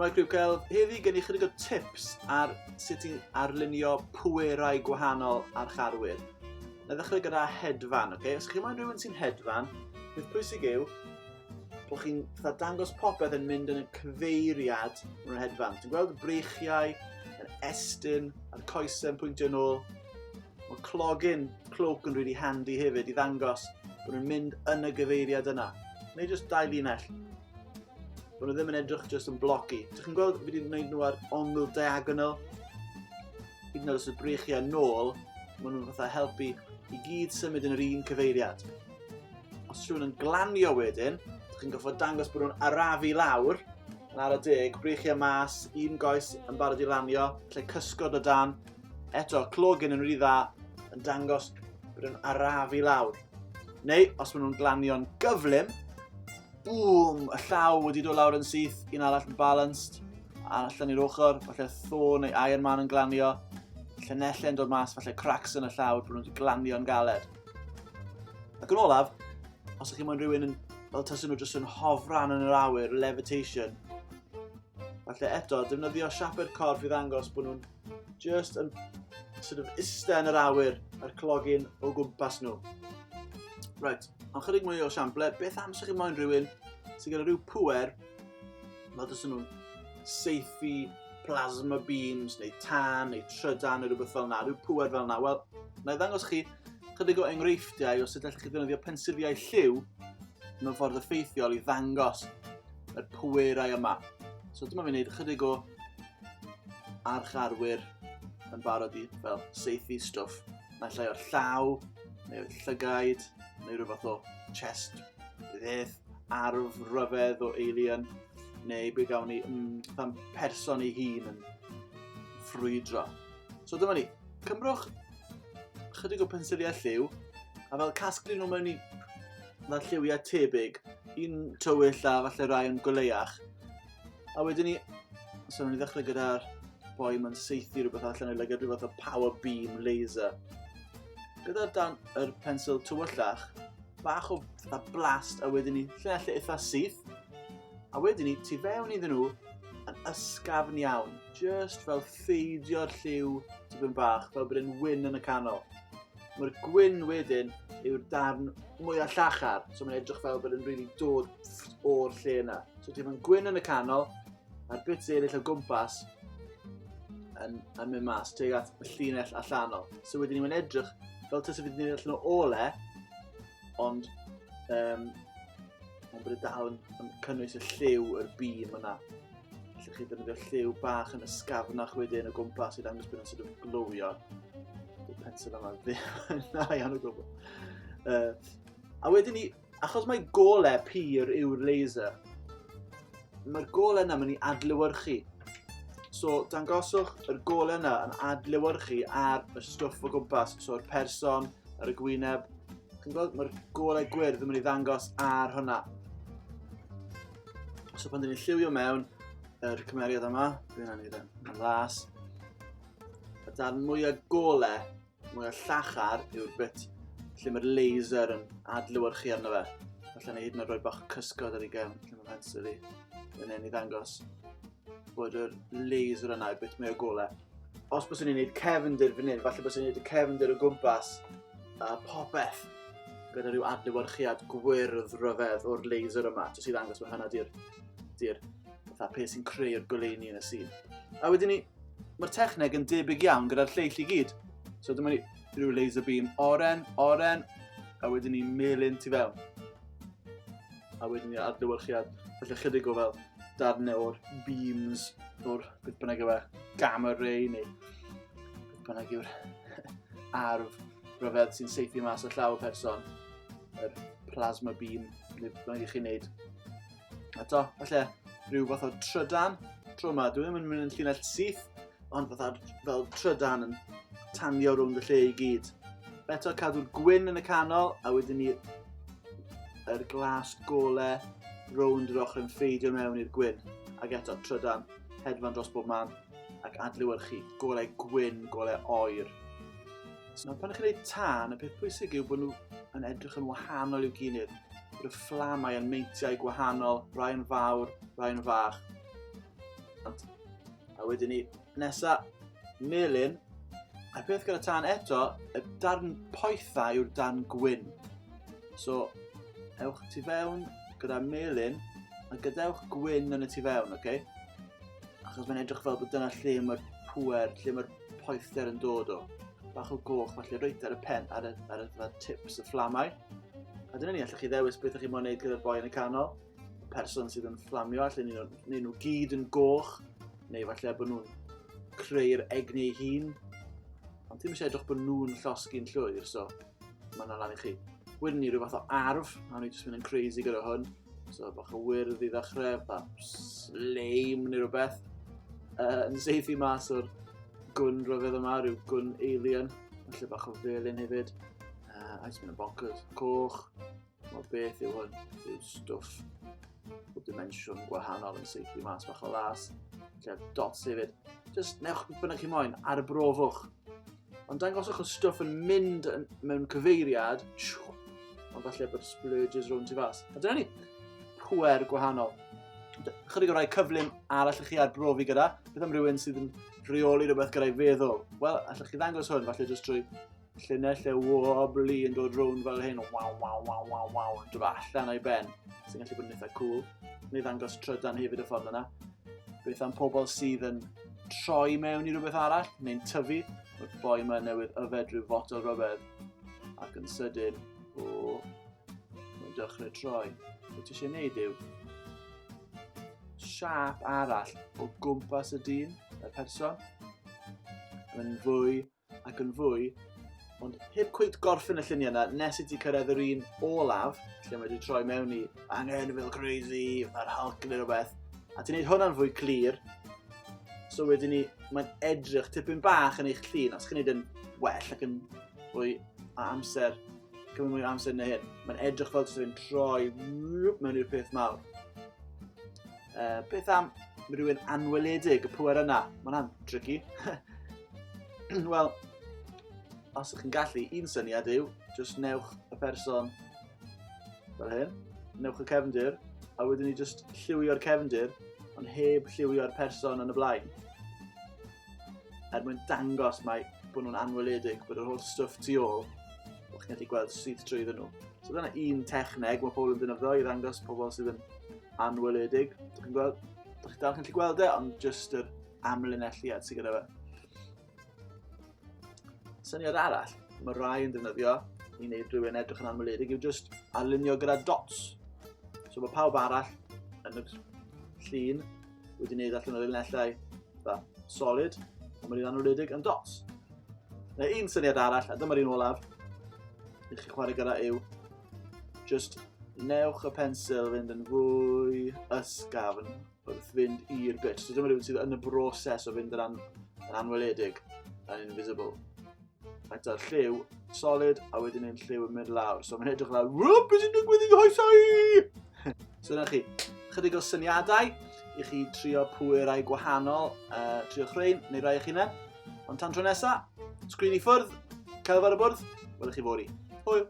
Mae CRIW CELF heddi gen i chydig o tips ar sut i arlunio pwerau gwahanol arch-arwyr. Na ddechrau gyda hedfan, okay? Os chi moyn rhywun sy'n hedfan, beth pwysig yw bod chi'n dangos popeth yn mynd yn y cyfeiriad mewn hedfan. Ti'n gweld y breichiau, yn estyn, a'r coesau'n pwyntio nôl. Mae clogin cloc yn really handi hefyd i ddangos bod nhw'n mynd yn y gyfeiriad yna. Neu jyst dau linell. Bod nhw ddim yn edrych jyst yn bloci. Dych chi'n gweld fi wedi gwneud nhw ar ongl diagonal? Hyd yn oed os y breichiau nôl, maen nhw'n fatha helpu i gyd symud yn yr un cyfeiriad. Os rhywun yn glanio wedyn, dych chi'n goffod dangos bod nhw'n arafu lawr, yn ar y deg, breichiau mas, un goes yn barod i lanio, lle cysgod o dan. Eto, clogin yn rhy dda yn dangos bod nhw'n arafu lawr. Neu, os maen nhw'n glanio'n gyflym, boom, y llaw wedi dod lawr yn syth, un arall yn balanced, allan i'r ochr, falle Thor neu Iron Man yn glanio, llenellau yn dod mas, falle cracks yn y llawr bod nhw wedi glanio'n galed. Ac yn olaf, os ydych chi'n moyn rhywun yn, fel tasen nhw jyst yn hofran yn yr awyr, levitation, falle eto, defnyddio siapau'r corff i ddangos bod nhw'n jyst yn sort of iste yn yr awyr a'r clogin o gwmpas nhw. Right, ond chydig mwy o siample, beth am sy'ch chi'n moyn rhywun sy'n gyda rhyw pŵer, fel dysyn nhw'n saethu plasma beams, neu tan, neu trydan, neu rhywbeth fel yna, rhyw pŵer fel yna. Wel, na i ddangos chi chydig o enghreifftiau o sut allwch chi ddefnyddio phensiliau lliw mewn ffordd effeithiol i ddangos yr pwerau yma. So dyma fi'n neud chydig o arch-arwyr yn barod i fel saethu stwff. Naill ai o'r llaw, neu o'r llygaid, neu rhywbeth o chest, beth, arf, ryfedd o alien, neu be gawn ni fatha'n person ei hun yn ffrwydro. So dyma ni, cymrwch chydig o phensiliau lliw, a fel casglu nhw mewn i fel lliwiau tebyg, un tywyll a falle rai yn goleiach. A wedyn ni, so ni ddechrau gyda'r boi ma'n saethu rhywbeth allan o'i lygad, rhywbeth o power beam laser. Gyda dan yr pensil tywyllach, bach o blast, a wedyn ni llenellau eitha syth, a wedyn ni tu fewn iddyn nhw yn ysgafn iawn, just fel ffeidio'r lliw tipyn bach, fel bod yn wyn yn y canol. Mae'r gwyn wedyn yw'r darn mwyaf llachar, so mae'n edrych fel bod yn really dod o'r lle yna. So ti'n mynd gwyn yn y canol, a'r bits eraill o gwmpas yn mynd mas, tuag at y llinell allanol. So wedyn ni'n edrych fel tas y fydd ni'n allan o ole, ond bod y dal yn cynnwys y lliw, yr beam yna. Felly chi ddefnyddio lliw bach yn ysgafnach wedyn o gwmpas i ddangos bod yn sort of glowio. Dy'r pensil yma ddim yn dda iawn o gwbl. A wedyn ni, achos mae golau pur yw'r laser, mae'r golau yna mynd i adlewyrchu. So, dangoswch yr golau yna yn adlewyrchu ar y stwff o gwmpas, so'r person, ar y gwyneb. Chi'n gweld, mae'r golau gwyrdd yn mynd i ddangos ar hwnna. So, pan dyn ni'n lliwio mewn yr cymeriad yma, dwi'n anid yn las, y darn mwyaf golau, mwyaf llachar yw'r bit lle mae'r laser yn adlewyrchu arno fe. Felly ni hyd yn oed rhoi bach cysgod ar ei gefn, lle mae pensil i. Yn ei ddangos bod yr laser yna yw'r bit mwy o golau. Os bys ni'n gwneud cefndir fan hyn, falle bys ni'n gwneud y cefndir o gwmpas a popeth gyda rhyw adlewyrchiad gwyrdd ryfedd o'r laser yma, jyst i ddangos mae hynna di'r peth sy'n creu'r goleuni yn y sîn. A wedyn ni, mae'r techneg yn debyg iawn gyda'r lleill i gyd. So dyma ni rhyw laser beam oren, a wedyn ni melyn tu fewn. A wedyn ni adlewyrchiad, felly chydig o fel darnau o'r beams, o'r beth bynnag yw gamma ray, neu beth bynnag yw'r arf ryfedd sy'n saethu mas o llaw y person, yr plasma beam, neu beth bynnag i chi'n neud. A to, falle rhyw fath o trydan, tro yma, dwi ddim yn mynd yn llinell syth, ond fatha fel trydan yn tanio rownd y lle i gyd. Eto cadw'r gwyn yn y canol, a wedyn ni yr glas golau rownd yr ochr yn ffeidio mewn i'r gwyn. Ac eto, trydan, hedfan dros bob man, ac adlewyrchu, golau gwyn, golau oer. So, pan ydych chi'n gwneud tân, y peth pwysig yw bod nhw yn edrych yn wahanol i'w gilydd. Bydd y fflamau yn meintiau gwahanol, rai yn fawr, rai yn fach. A wedyn ni, nesa, melyn. A peth gyda tân eto, y darn poethau yw'r darn gwyn. So, ewch tu fewn gyda melyn, a gadewch gwyn yn y tu fewn, okay? Achos mae'n edrych fel bod dyna lle mae'r pŵer, lle mae'r poether yn dod o. Bach o goch, falle reit ar y pen, ar y tips y fflamau. A dyna ni, allwch chi ddewis beth ych chi'n mwyn neud gyda'r boi yn y canol. Y person sydd yn fflamio, allai neu nhw gyd yn goch, neu falle bod nhw'n creu'r egni ei hun. Ond ddim eisiau edrych bod nhw'n llosgi'n llwyr, so mae yna lan i chi. Wedyn ni rhyw fath o arf, a nhw'n jyst mynd yn crazy gyda hwn. So bach o wyrdd i ddechrau, bach slame neu rhywbeth. Yn seithi mas o'r gwn rhyfedd yma, rhyw gwn alien. Falle bach o felyn hefyd. A jyst mynd yn bonkers. Coch. Wel beth yw hwn? Yw stwff o dimensiwn gwahanol yn seithi mas bach o las. Lle dots hefyd. Jyst newch bynnag chi moyn, ar y brofwch. Ond dangoswch y stwff yn mynd mewn cyfeiriad, ond falle bod splurges rhwng tu fas. A dyna ni, pŵer gwahanol. Chydig o rai cyflym arall chi arbrofi gyda, beth am rhywun sydd yn rheoli rhywbeth gyda'i feddwl. Wel, allwch chi ddangos hwn, falle jyst trwy llinell wobbly yn dod rownd fel hyn, yn dod allan o'i ben, sy'n gallu bod yn eitha cool. Neu ddangos trydan hefyd y ffordd yna. Beth am pobl sydd yn troi mewn i rhywbeth arall, neu'n tyfu. Mae'r boi yma newydd yfed rhyw fotol rhyfedd ac yn sydyn, mae'n dechrau troi. Beth ti eisiau gwneud yw siap arall o gwmpas y dyn, y person, yn fwy ac yn fwy, ond heb cweit gorffen y lluniau yna, nes i ti cyrraedd yr un olaf, lle mae wedi troi mewn i angen fel crazy, ar Hulk neu rhywbeth, a ti'n gwneud hwnna'n fwy clir. So wedyn ni, mae'n edrych tipyn bach yn eich llun, os chi'n gwneud yn well ac yn fwy amser, cymryd mwy amser na hyn. Mae'n edrych fel os ydyn troi mewn i'r peth mawr. Beth am rhywun anweledig y pŵer yna? Mae'n hyn tricky. Wel, os ydych chi'n gallu, un syniad yw, jyst newch y person fel hyn, newch y cefndir, a wedyn ni jyst lliwio'r cefndir, ond heb lliwio'r person yn y blaen. Mwyn dangos bod nhw'n anweledig, bod yr holl stwff tu ôl, bod chi'n gallu gweld sydd trwydden nhw. So dyna un techneg mae pobl yn defnyddio i ddangos pobl sydd yn anweledig. Dych chi'n dal gallu gweld e, ond jyst yr amlinelliad sydd gyda fe. Syniad arall, mae rai yn defnyddio i wneud rhywun edrych yn anweledig yw jyst arlunio gyda dots. So mae pawb arall yn y llun wedi wneud allan o'r linellau solid, ond mae'r un anweledig yn dots. Neu un syniad arall, a dyma'r un olaf, i chi chwarae gyda yw, just newch y pensil fynd yn fwy ysgafn wrth fynd i'r bit. So dyma rhywun sydd yn y broses o fynd yn anweledig, yn invisible. Faint o'r lliw, solid, a wedyn ein lliw yn mynd lawr. So mae'n edrych lawr, wwp, beth sy'n digwydd i hoesau? So dyna chi, chydig o syniadau i chi trio pwerau gwahanol, trio chreu'n neu rai eich hunain. Ond tan tro nesaf, sgrin i ffwrdd, celf ar y bwrdd, welwch chi fori. Hwyl!